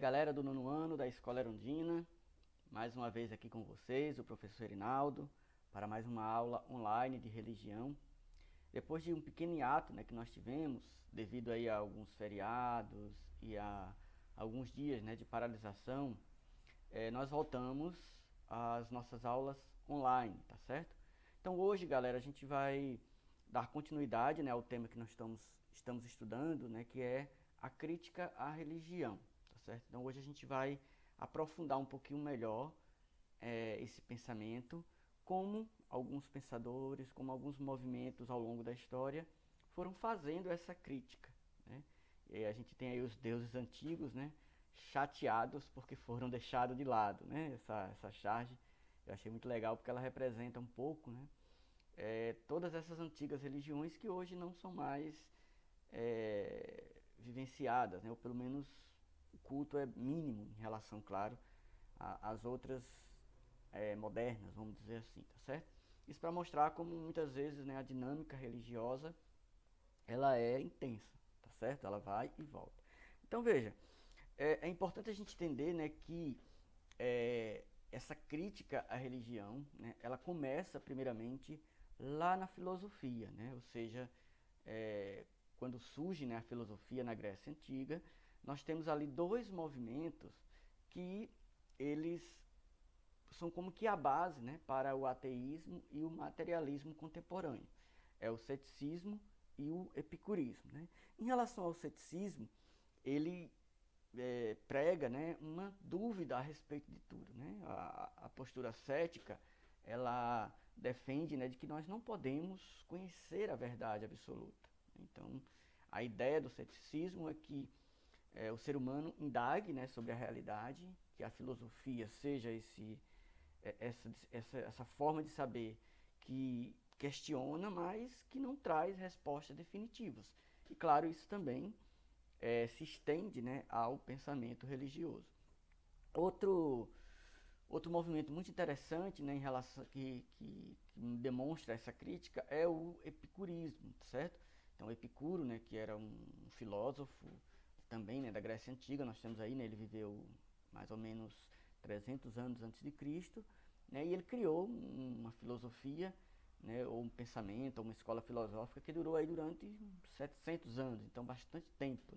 Galera do nono ano da Escola Erundina, mais uma vez aqui com vocês, o professor Rinaldo, para mais uma aula online de religião. Depois de um pequeno hiato, que nós tivemos, devido aí a alguns feriados e a alguns dias, de paralisação, nós voltamos às nossas aulas online, tá certo? Então hoje, galera, a gente vai dar continuidade, ao tema que nós estamos estudando, que é a crítica à religião, tá certo? Então hoje a gente vai aprofundar um pouquinho melhor esse pensamento, como alguns pensadores, como alguns movimentos ao longo da história foram fazendo essa crítica, né? E a gente tem aí os deuses antigos, chateados porque foram deixados de lado, essa charge eu achei muito legal porque ela representa um pouco, todas essas antigas religiões que hoje não são mais vivenciadas, ou pelo menos o culto é mínimo em relação, claro, às outras modernas, vamos dizer assim, tá certo? Isso para mostrar como muitas vezes, a dinâmica religiosa ela é intensa, tá certo? Ela vai e volta. Então veja, é importante a gente entender, que essa crítica à religião, ela começa primeiramente lá na filosofia, ou seja, quando surge, a filosofia na Grécia Antiga, nós temos ali dois movimentos que eles são como que a base, para o ateísmo e o materialismo contemporâneo. É o ceticismo e o epicurismo, Em relação ao ceticismo, ele prega, uma dúvida a respeito de tudo, A postura cética, ela defende, de que nós não podemos conhecer a verdade absoluta. Então, a ideia do ceticismo é que o ser humano indague, sobre a realidade, que a filosofia seja essa forma de saber que questiona, mas que não traz respostas definitivas. E claro, isso também se estende, ao pensamento religioso. Outro, outro movimento muito interessante, em relação que demonstra essa crítica é o epicurismo, certo? Então Epicuro, que era um filósofo também, da Grécia Antiga, nós temos aí, ele viveu mais ou menos 300 anos antes de Cristo, e ele criou uma filosofia, ou um pensamento, ou uma escola filosófica que durou aí durante 700 anos, então bastante tempo,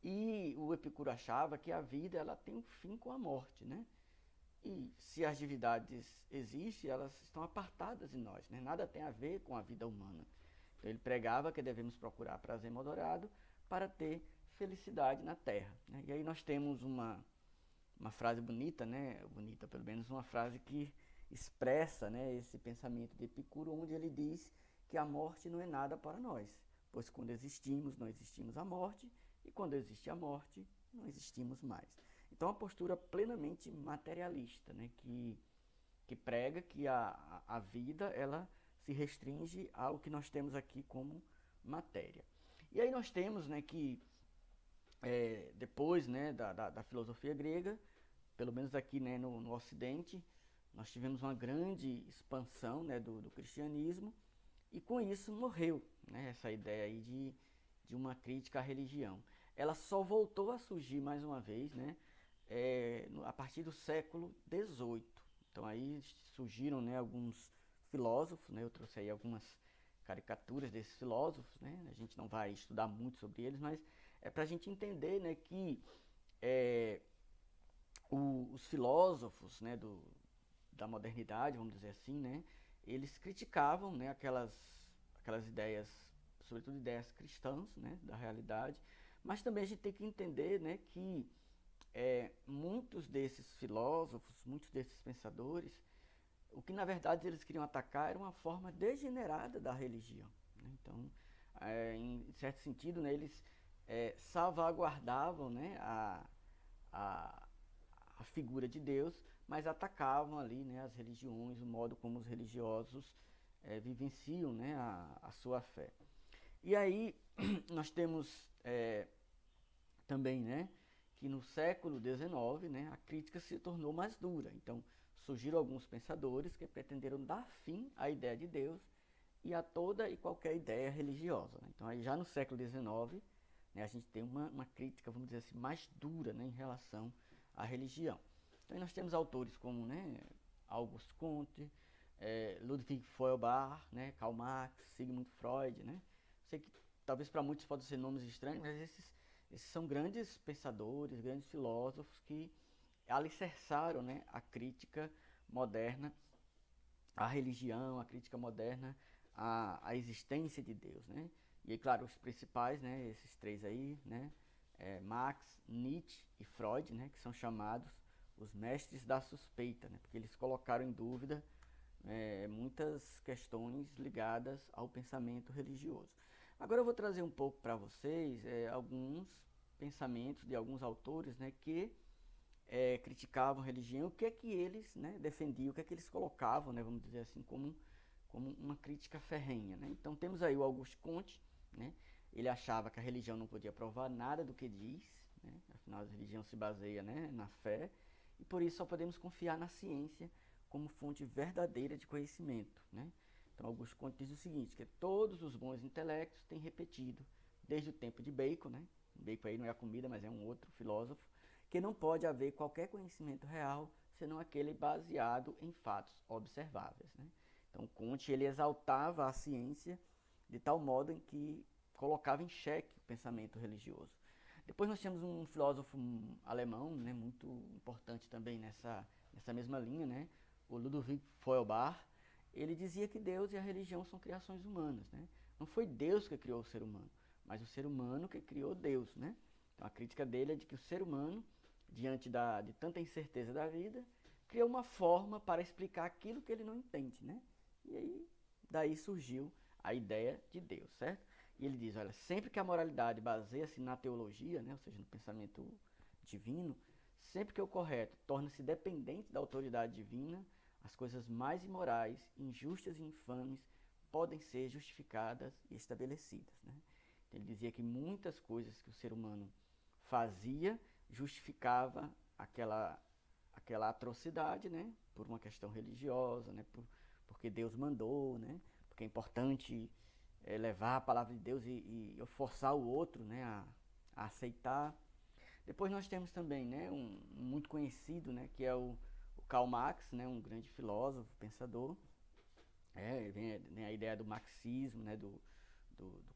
E o Epicuro achava que a vida ela tem um fim com a morte, E se as divindades existem, elas estão apartadas de nós, Nada tem a ver com a vida humana. Então ele pregava que devemos procurar prazer moderado para ter felicidade na terra, E aí nós temos uma frase bonita, bonita pelo menos uma frase que expressa, esse pensamento de Epicuro, onde ele diz que a morte não é nada para nós, pois quando existimos, não existimos a morte, e quando existe a morte, não existimos mais. Então, é uma postura plenamente materialista, que prega que a vida ela se restringe ao que nós temos aqui como matéria. E aí nós temos, que depois, da filosofia grega, pelo menos aqui, no Ocidente, nós tivemos uma grande expansão, do cristianismo, e com isso morreu, essa ideia aí de uma crítica à religião. Ela só voltou a surgir mais uma vez, a partir do século XVIII. Então aí surgiram, alguns filósofos, eu trouxe aí algumas caricaturas desses filósofos, A gente não vai estudar muito sobre eles, mas é para a gente entender, que é, os filósofos, da modernidade, vamos dizer assim, eles criticavam, aquelas ideias, sobretudo ideias cristãs, da realidade, mas também a gente tem que entender, que muitos desses filósofos, muitos desses pensadores, o que na verdade eles queriam atacar era uma forma degenerada da religião. Então, em certo sentido, eles salvaguardavam, a, a figura de Deus, mas atacavam ali, as religiões, o modo como os religiosos vivenciam, a sua fé. E aí nós temos também, que no século XIX, a crítica se tornou mais dura. Então surgiram alguns pensadores que pretenderam dar fim à ideia de Deus e a toda e qualquer ideia religiosa. Então aí já no século XIX, né, a gente tem uma crítica, vamos dizer assim, mais dura, né, em relação à religião. Então nós temos autores como, né, Auguste Comte, Ludwig Feuerbach, né, Karl Marx, Sigmund Freud, né. Sei que talvez para muitos podem ser nomes estranhos, mas esses são grandes pensadores, grandes filósofos que alicerçaram, né, a crítica moderna à religião, a crítica moderna à existência de Deus, né? E claro, os principais, né, esses três aí, né, Marx, Nietzsche e Freud, né, que são chamados os mestres da suspeita, né, porque eles colocaram em dúvida muitas questões ligadas ao pensamento religioso. Agora eu vou trazer um pouco para vocês alguns pensamentos de alguns autores, né, que criticavam a religião, o que é que eles, né, defendiam, o que é que eles colocavam, né, vamos dizer assim, como uma crítica ferrenha, né? Então temos aí o Auguste Comte, né? Ele achava que a religião não podia provar nada do que diz, né? Afinal a religião se baseia, né, na fé, e por isso só podemos confiar na ciência como fonte verdadeira de conhecimento, né? Então Auguste Comte diz o seguinte, que todos os bons intelectos têm repetido, desde o tempo de Bacon, né? Bacon aí não é a comida, mas é um outro filósofo, que não pode haver qualquer conhecimento real senão aquele baseado em fatos observáveis, né? Então Comte ele exaltava a ciência de tal modo em que colocava em xeque o pensamento religioso. Depois nós temos um filósofo alemão, né, muito importante também nessa mesma linha, né, o Ludwig Feuerbach. Ele dizia que Deus e a religião são criações humanas, né? Não foi Deus que criou o ser humano, mas o ser humano que criou Deus, né? Então a crítica dele é de que o ser humano, diante de tanta incerteza da vida, criou uma forma para explicar aquilo que ele não entende, né? E aí, daí surgiu a ideia de Deus, certo? E ele diz, olha, sempre que a moralidade baseia-se na teologia, né, ou seja, no pensamento divino, sempre que o correto torna-se dependente da autoridade divina, as coisas mais imorais, injustas e infames podem ser justificadas e estabelecidas, né? Então, ele dizia que muitas coisas que o ser humano fazia justificava aquela atrocidade, né, por uma questão religiosa, né, porque Deus mandou, né, porque é importante levar a palavra de Deus e forçar o outro, né, a aceitar. Depois nós temos também, né, um muito conhecido, né, que é o Karl Marx, né, um grande filósofo, pensador. Vem a ideia do marxismo, né, do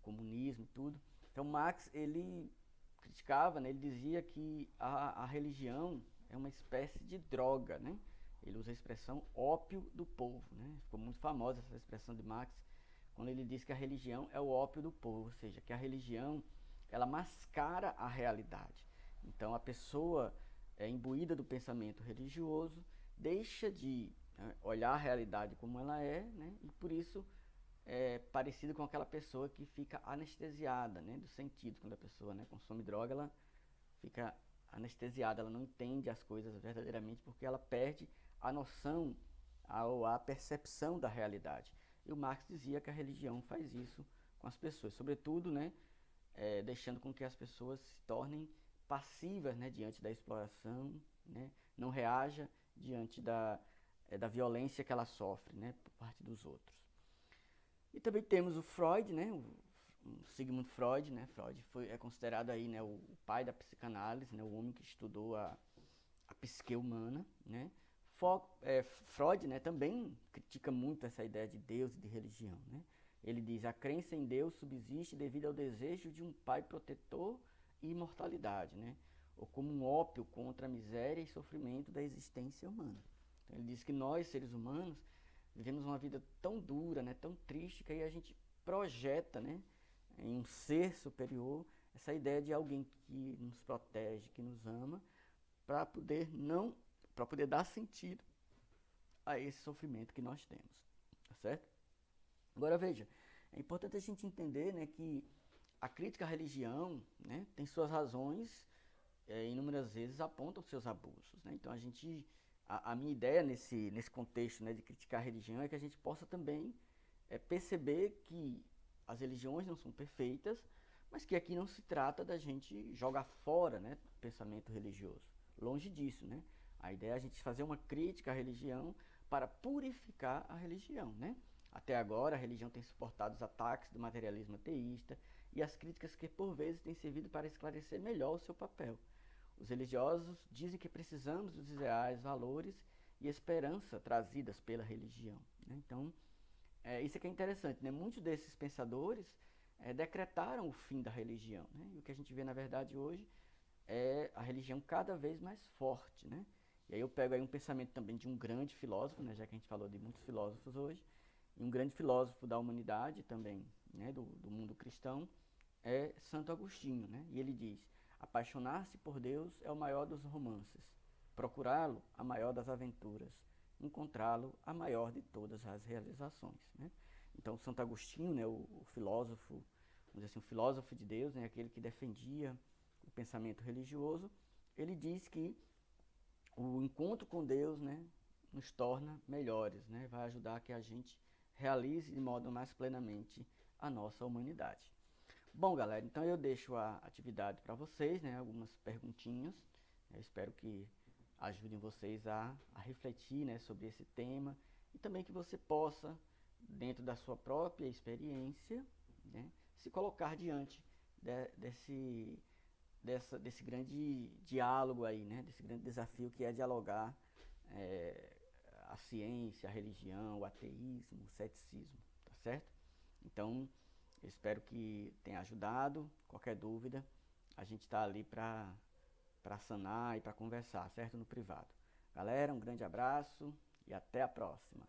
comunismo e tudo. Então Marx ele criticava, né, ele dizia que a religião é uma espécie de droga, né? Ele usa a expressão ópio do povo, né? Ficou muito famosa essa expressão de Marx, quando ele diz que a religião é o ópio do povo, ou seja, que a religião ela mascara a realidade. Então a pessoa imbuída do pensamento religioso deixa de olhar a realidade como ela é, né? E por isso parecido com aquela pessoa que fica anestesiada, né, dos sentidos. Quando a pessoa, né, consome droga, ela fica anestesiada, ela não entende as coisas verdadeiramente porque ela perde a noção ou a percepção da realidade. E o Marx dizia que a religião faz isso com as pessoas, sobretudo, né, deixando com que as pessoas se tornem passivas, né, diante da exploração, né, não reaja diante da violência que ela sofre, né, por parte dos outros. E também temos o Freud, né, o Sigmund Freud, né, Freud é considerado aí, né, o pai da psicanálise, né, o homem que estudou a psique humana, né. Freud, né, também critica muito essa ideia de Deus e de religião, né. Ele diz, a crença em Deus subsiste devido ao desejo de um pai protetor e imortalidade, né, ou como um ópio contra a miséria e sofrimento da existência humana. Então ele diz que nós, seres humanos, vivemos uma vida tão dura, né, tão triste, que aí a gente projeta, né, em um ser superior essa ideia de alguém que nos protege, que nos ama, para poder dar sentido a esse sofrimento que nós temos, tá certo? Agora veja, é importante a gente entender, né, que a crítica à religião, né, tem suas razões, inúmeras vezes apontam seus abusos, né? Então a minha ideia nesse contexto, né, de criticar a religião é que a gente possa também perceber que as religiões não são perfeitas, mas que aqui não se trata da gente jogar fora, né, o pensamento religioso. Longe disso, né? A ideia é a gente fazer uma crítica à religião para purificar a religião, né? Até agora a religião tem suportado os ataques do materialismo ateísta, e as críticas que por vezes têm servido para esclarecer melhor o seu papel. Os religiosos dizem que precisamos dos ideais, valores e esperança trazidas pela religião, né? Então, isso é que é interessante, né? Muitos desses pensadores decretaram o fim da religião, né? E o que a gente vê na verdade hoje é a religião cada vez mais forte, né? E aí eu pego aí um pensamento também de um grande filósofo, né? Já que a gente falou de muitos filósofos hoje, e um grande filósofo da humanidade também, né? Do mundo cristão, é Santo Agostinho, né? E ele diz: apaixonar-se por Deus é o maior dos romances, procurá-lo a maior das aventuras, encontrá-lo a maior de todas as realizações, né? Então Santo Agostinho, né? O filósofo, vamos dizer assim, o filósofo de Deus, né? Aquele que defendia o pensamento religioso, ele diz que o encontro com Deus, né, nos torna melhores, né, vai ajudar que a gente realize de modo mais plenamente a nossa humanidade. Bom, galera, então eu deixo a atividade para vocês, né, algumas perguntinhas. Eu espero que ajudem vocês a refletir, né, sobre esse tema e também que você possa, dentro da sua própria experiência, né, se colocar diante desse grande diálogo aí, né? Desse grande desafio que é dialogar é, a ciência, a religião, o ateísmo, o ceticismo, tá certo? Então, eu espero que tenha ajudado. Qualquer dúvida, a gente está ali para sanar e para conversar, certo? No privado. Galera, um grande abraço e até a próxima.